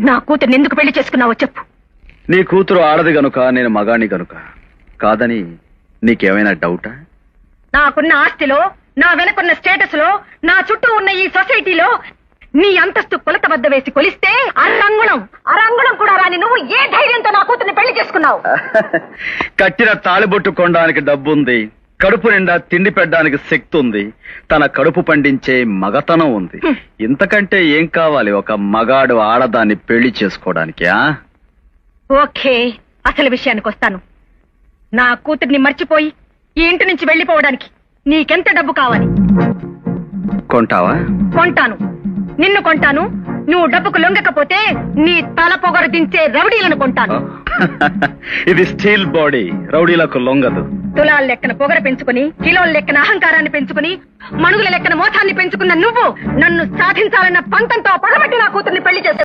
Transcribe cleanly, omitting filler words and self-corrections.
నా కూతుర్ని ఎందుకు పెళ్లి చేసుకున్నావో చెప్పు. నీ కూతురు ఆడది గనుక, నేను మగాణ్ణి గనుక కాదని నీకేమైనా డౌటా? నాకున్న ఆస్తిలో, నా వెనకున్న స్టేటస్ లో, నా చుట్టూ ఉన్న ఈ సొసైటీలో నీ అంతస్తు కొలత వద్ద వేసి కొలిస్తే అరంగుళం కూడా రాని నువ్వు ఏ ధైర్యంతో నా కూతుర్ని పెళ్లి చేసుకున్నావు? కట్టిన తాళిబొట్టు కొనడానికి డబ్బుంది, కడుపు నిండా తిండి పెట్టడానికి శక్తి ఉంది, తన కడుపు పండించే మగతనం ఉంది. ఇంతకంటే ఏం కావాలి ఒక మగాడు ఆడదాన్ని పెళ్లి చేసుకోవడానికి? ఓకే, అసలు విషయానికి వస్తాను. నా కూతుర్ని మర్చిపోయి ఈ ఇంటి నుంచి వెళ్లిపోవడానికి నీకెంత డబ్బు కావాలి? కొంటావా? కొంటాను, నిన్ను కొంటాను. నువ్వు డబ్బుకు లొంగకపోతే నీ తల పొగరు దించే రౌడీలను కొంటాను. ఇది స్టీల్ బాడీ, రౌడీలకు లొంగదు. తులాల లెక్కన పొగర పెంచుకుని, కిలోల లెక్కన అహంకారాన్ని పెంచుకుని, మణుగుల లెక్కన మోసాన్ని పెంచుకున్న నువ్వు నన్ను సాధించాలన్న పంతంతో పగబట్టి నా కూతుర్ని పెళ్లి చేస్తావు.